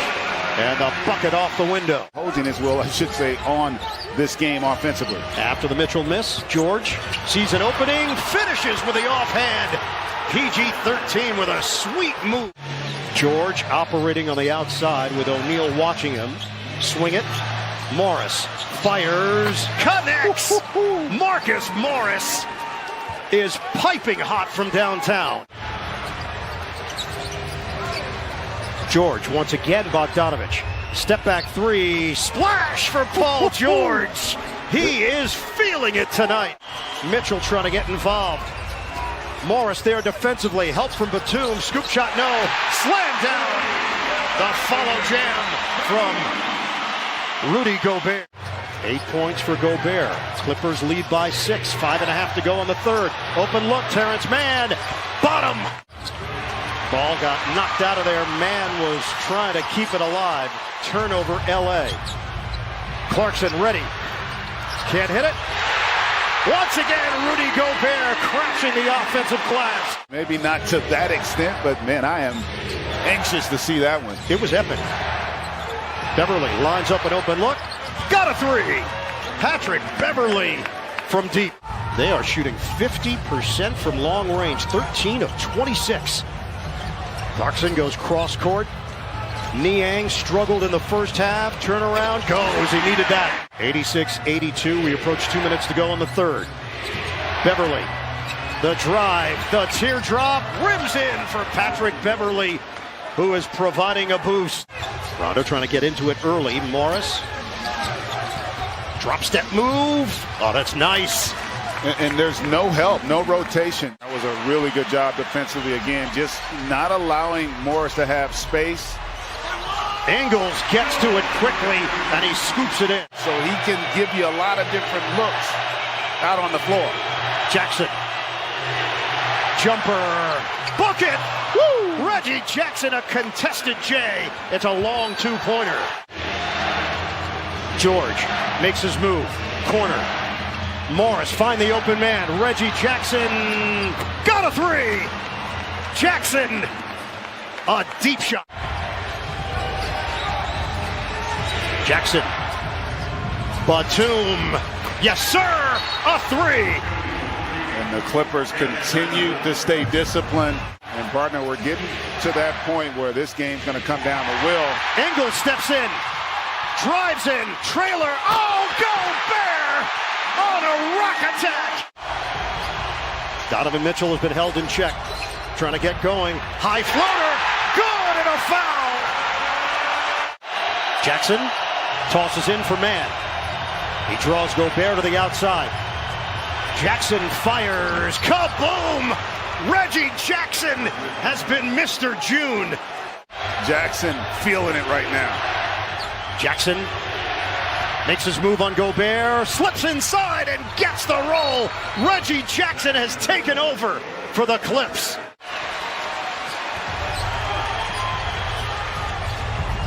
and the bucket off the window. Holding his will, I should say, on this game offensively. After the Mitchell miss, George sees an opening, finishes with the offhand. PG-13 with a sweet move. George operating on the outside with O'Neal watching him. Swing it. Morris fires, connects. Marcus Morris is piping hot from downtown. George once again, Bogdanovich. Step back three, splash for Paul George. He is feeling it tonight. Mitchell trying to get involved. Morris there defensively, help from Batum, scoop shot no, slam down. The follow jam from Rudy Gobert. 8 points for Gobert. Clippers lead by 6, 5.5 to go in the third. Open look, Terrence Mann, bottom. Ball got knocked out of there. Mann was trying to keep it alive. Turnover, LA. Clarkson ready. Can't hit it. Once again, Rudy Gobert crashing the offensive glass. Maybe not to that extent, but man, I am anxious to see that one. It was epic. Beverly lines up an open look. Got a three. Patrick Beverly from deep. They are shooting 50% from long range, 13 of 26. Clarkson goes cross court. Niang struggled in the first half. Turnaround goes. He needed that. 86-82. We approach 2 minutes to go in the third. Beverly. The drive. The teardrop. Rims in for Patrick Beverly, who is providing a boost. Rondo trying to get into it early. Morris. Drop step move. Oh, that's nice. And there's no help, no rotation. That was a really good job defensively again, just not allowing Morris to have space. Ingles gets to it quickly, and he scoops it in. So he can give you a lot of different looks out on the floor. Jackson. Jumper. Book it! Woo! Reggie Jackson, a contested J. It's a long two-pointer. George makes his move. Corner. Morris find the open man. Reggie Jackson got a three. Jackson, a deep shot. Jackson. Batum. Yes, sir. A three. And the Clippers continue to stay disciplined. And partner, we're getting to that point where this game's going to come down to will. Ingles steps in. Drives in. Trailer. Oh, Gobert on a rock attack. Donovan Mitchell has been held in check. Trying to get going. High floater. Good, and a foul. Jackson tosses in for Mann. He draws Gobert to the outside. Jackson fires. Kaboom! Reggie Jackson has been Mr. June. Jackson feeling it right now. Jackson makes his move on Gobert, slips inside and gets the roll. Reggie Jackson has taken over for the Clips.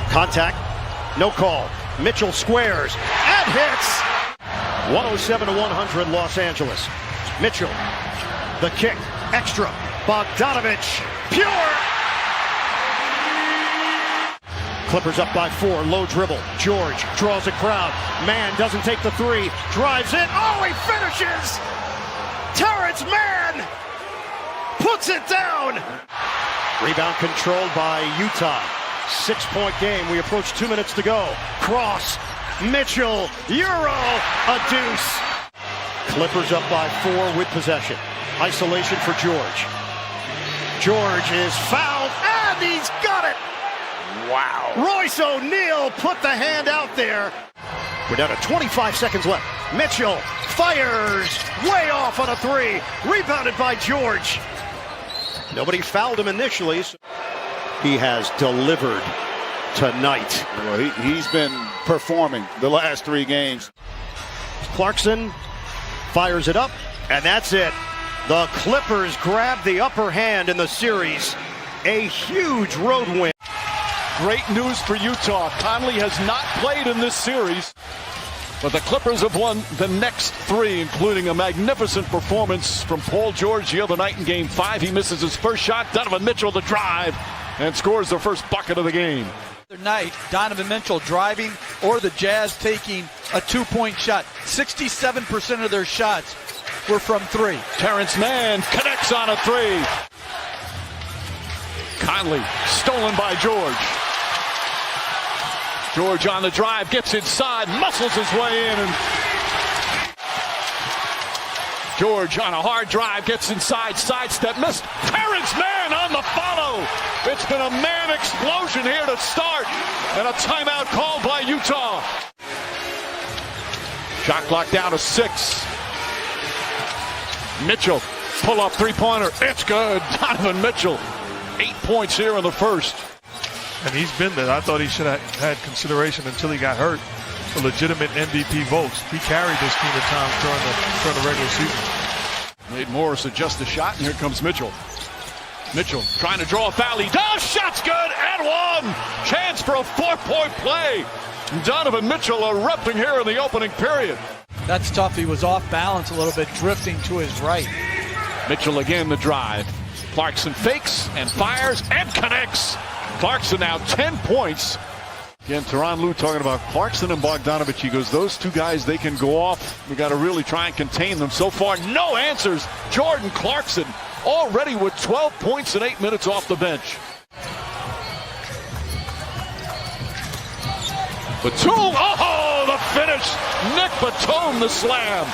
Contact, no call. Mitchell squares and hits. 107-100 Los Angeles. Mitchell, the kick, extra. Bogdanovich, pure. Clippers up by 4, low dribble. George draws a crowd. Mann doesn't take the three, drives in. Oh, he finishes! Terrence Mann puts it down. Rebound controlled by Utah. 6-point game. We approach 2 minutes to go. Cross. Mitchell. Euro. A deuce. Clippers up by 4 with possession. Isolation for George. George is fouled, and he's got it. Wow. Royce O'Neal put the hand out there. We're down to 25 seconds left. Mitchell fires way off on a three. Rebounded by George. Nobody fouled him initially. So he has delivered tonight. Well, he's been performing the last 3 games. Clarkson fires it up, and that's it. The Clippers grab the upper hand in the series. A huge road win. Great news for Utah. Conley has not played in this series, but the Clippers have won the next 3, including a magnificent performance from Paul George the other night in Game 5. He misses his first shot. Donovan Mitchell the drive and scores the first bucket of the game. Night, Donovan Mitchell driving or the Jazz taking a 2-point shot. 67% of their shots were from 3. Terrence Mann connects on a 3. Conley stolen by George. George on the drive, gets inside, muscles his way in, and George on a hard drive, gets inside, sidestep, missed. Terrence Mann on the follow. Mitchell. It's been a man explosion here to start, and a timeout called by Utah. Shot clock down to 6. Mitchell, pull-up three-pointer. It's good. Donovan Mitchell, 8 points here in the first. And he's been there. I thought he should have had consideration until he got hurt for legitimate MVP votes. He carried this team at times during the regular season. Made Morris adjust the shot, and here comes Mitchell. Mitchell trying to draw a foul. He does. Shot's good and one. Chance for a 4-point play. Donovan Mitchell erupting here in the opening period. That's tough. He was off balance a little bit, drifting to his right. Mitchell again the drive. Clarkson fakes and fires and connects. Clarkson now 10 points. Again, Tyronn Lue talking about Clarkson and Bogdanovich. He goes, those two guys, they can go off. We got to really try and contain them. So far, no answers. Jordan Clarkson already with 12 points in 8 minutes off the bench. Batum, oh, the finish. Nick Batum, the slam.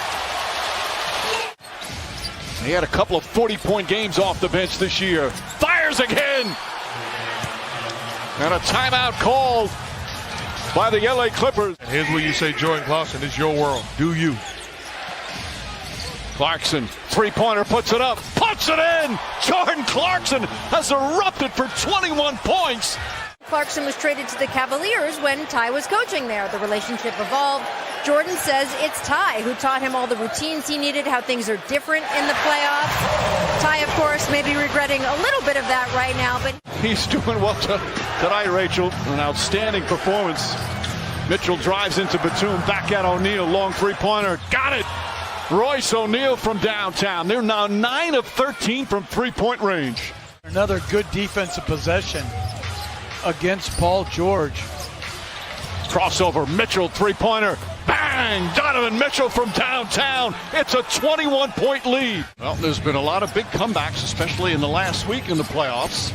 He had a couple of 40-point games off the bench this year. Fires again. And a timeout called by the LA Clippers. And here's where you say, Jordan Clarkson, it's your world. Do you? Clarkson, three-pointer, puts it up, puts it in. Jordan Clarkson has erupted for 21 points. Clarkson was traded to the Cavaliers when Ty was coaching there. The relationship evolved. Jordan says it's Ty who taught him all the routines he needed, how things are different in the playoffs. Ty, of course, may be regretting a little bit of that right now, but he's doing well tonight, Rachel. An outstanding performance. Mitchell drives into Batum, back at O'Neal, long three-pointer, got it. Royce O'Neal from downtown. They're now 9 of 13 from three-point range. Another good defensive possession against Paul George. Crossover, Mitchell, three-pointer, bang! Donovan Mitchell from downtown. It's a 21-point lead. Well, there's been a lot of big comebacks, especially in the last week in the playoffs.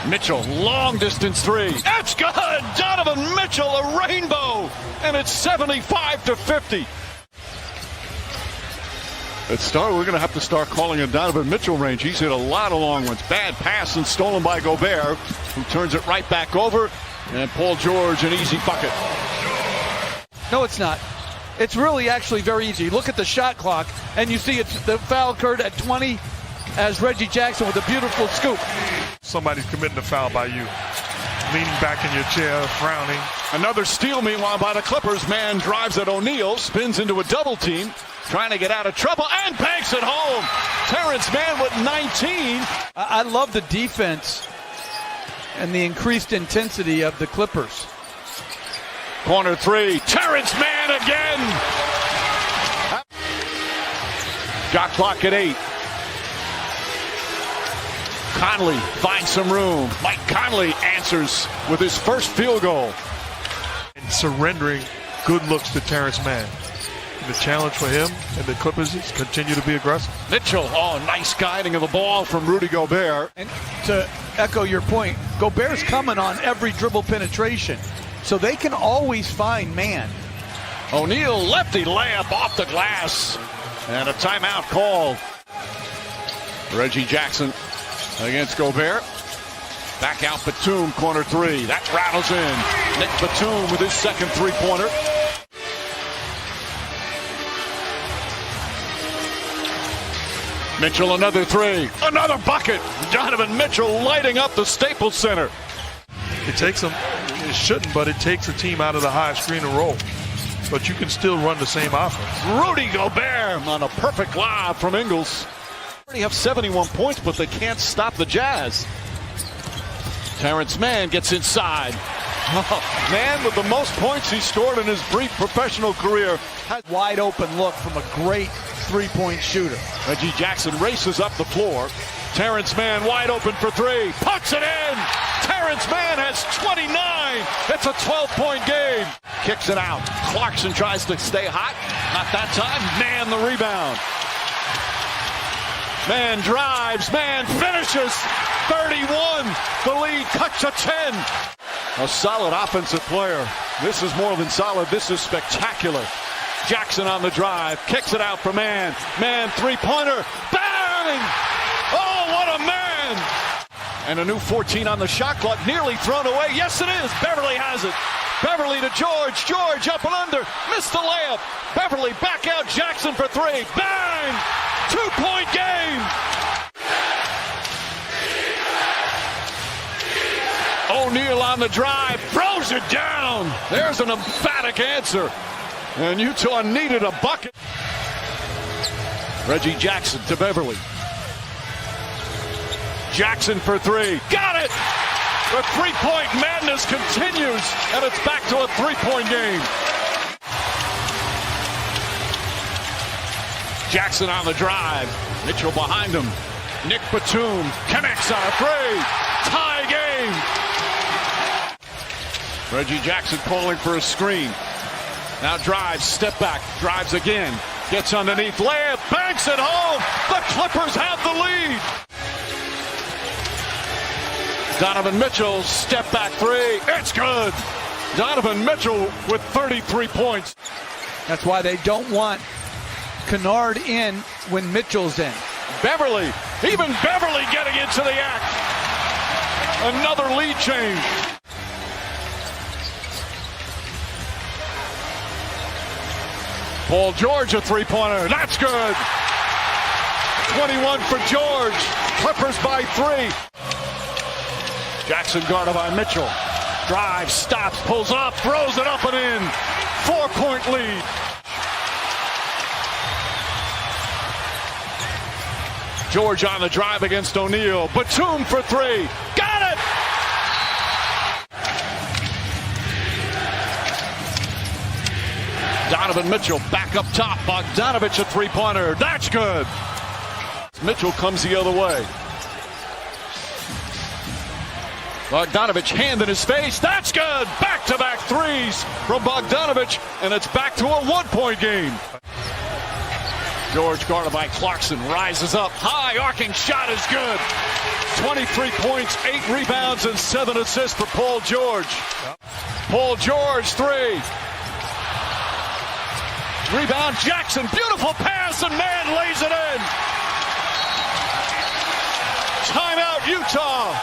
Mitchell, long distance three. That's good! Donovan Mitchell, a rainbow! And it's 75-50. We're going to have to start calling it Donovan Mitchell range. He's hit a lot of long ones. Bad pass and stolen by Gobert, who turns it right back over. And Paul George, an easy bucket. No, it's not. It's really actually very easy. Look at the shot clock, and you see the foul occurred at 20 as Reggie Jackson with a beautiful scoop. Somebody's committing a foul by you. Leaning back in your chair, frowning. Another steal, meanwhile, by the Clippers. Man drives at O'Neal, spins into a double team, trying to get out of trouble, and banks it home. Terrence Mann with 19. I love the defense and the increased intensity of the Clippers. Corner three, Terrence Mann again. Shot clock at 8. Conley finds some room. Mike Conley answers with his first field goal. And surrendering good looks to Terrence Mann. And the challenge for him and the Clippers is continue to be aggressive. Mitchell, oh, nice guiding of the ball from Rudy Gobert. And to echo your point, Gobert's coming on every dribble penetration, so they can always find Mann. O'Neal, lefty layup off the glass. And a timeout called. Reggie Jackson against Gobert. Back out Batum, corner three. That rattles in. Nick Batum with his second three-pointer. Mitchell, another three. Another bucket. Donovan Mitchell lighting up the Staples Center. It takes them, it shouldn't, but it takes a team out of the high screen and roll. But you can still run the same offense. Rudy Gobert on a perfect lob from Ingles. They already have 71 points, but they can't stop the Jazz. Terrence Mann gets inside. Mann with the most points he scored in his brief professional career. Has wide open look from a great three-point shooter. Reggie Jackson races up the floor. Terrence Mann wide open for three. Puts it in. Terrence Mann has 29. It's a 12-point game. Kicks it out. Clarkson tries to stay hot. Not that time. Mann the rebound. Mann drives. Mann finishes. 31. The lead cuts to 10. A solid offensive player. This is more than solid. This is spectacular. Jackson on the drive. Kicks it out for Mann. Mann three-pointer. Bang! Oh, what a man! And a new 14 on the shot clock, nearly thrown away. Yes, it is. Beverly has it. Beverly to George. George up and under. Missed the layup. Beverly back out. Jackson for three. Bang! 2-point game. O'Neal on the drive. Throws it down. There's an emphatic answer. And Utah needed a bucket. Reggie Jackson to Beverly. Jackson for three. Got it! The three-point madness continues, and it's back to a three-point game. Jackson on the drive. Mitchell behind him. Nick Batum connects on a three. Tie game. Reggie Jackson calling for a screen. Now drives, step back, drives again. Gets underneath, layup, banks it home. The Clippers have the lead. Donovan Mitchell, step back three. It's good. Donovan Mitchell with 33 points. That's why they don't want Kennard in when Mitchell's in. Beverly, even Beverly getting into the act. Another lead change. Paul George, a three-pointer. That's good. 21 for George. Clippers by three. Jackson guarded by Mitchell. Drives, stops, pulls up, throws it up and in. 4-point lead. George on the drive against O'Neal. Batum for three. Got it! Donovan Mitchell back up top. Bogdanovich a three-pointer. That's good. Mitchell comes the other way. Bogdanovich hand in his face. That's good. Back-to-back threes from Bogdanovich, and it's back to a one-point game. George guarded by Clarkson rises up. High arcing shot is good. 23 points, 8 rebounds, and 7 assists for Paul George. Paul George, three. Rebound, Jackson, beautiful pass, and man lays it in. Timeout, Utah.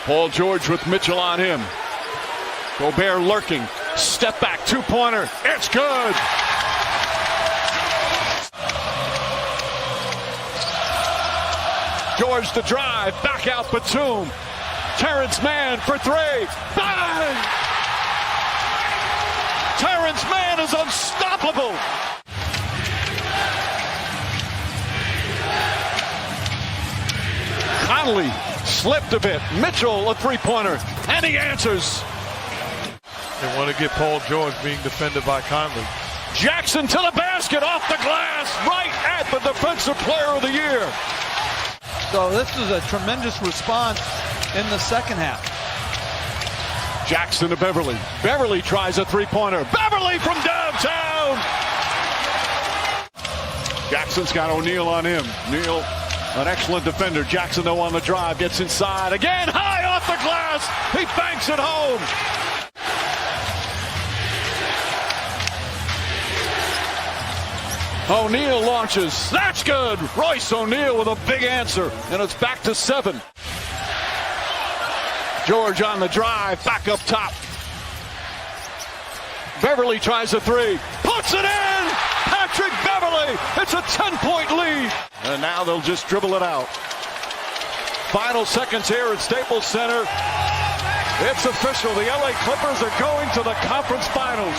Paul George with Mitchell on him. Gobert lurking, step back, two-pointer, it's good. George the drive, back out Batum. Terrence Mann for three, bang! Terrence Mann is unstoppable. Conley slipped a bit. Mitchell a three-pointer, and he answers. They want to get Paul George being defended by Conley. Jackson to the basket, off the glass, right at the Defensive Player of the Year. So this is a tremendous response in the second half. Jackson to Beverly. Beverly tries a three-pointer. Beverly from downtown. Jackson's got O'Neal on him. Neal, an excellent defender. Jackson, though, on the drive, gets inside. Again, high off the glass. He banks it home. O'Neal launches. That's good. Royce O'Neal with a big answer. And it's back to 7. George on the drive, back up top. Beverly tries a three, puts it in! Patrick Beverly, it's a 10-point lead. And now they'll just dribble it out. Final seconds here at Staples Center. It's official, the LA Clippers are going to the conference finals.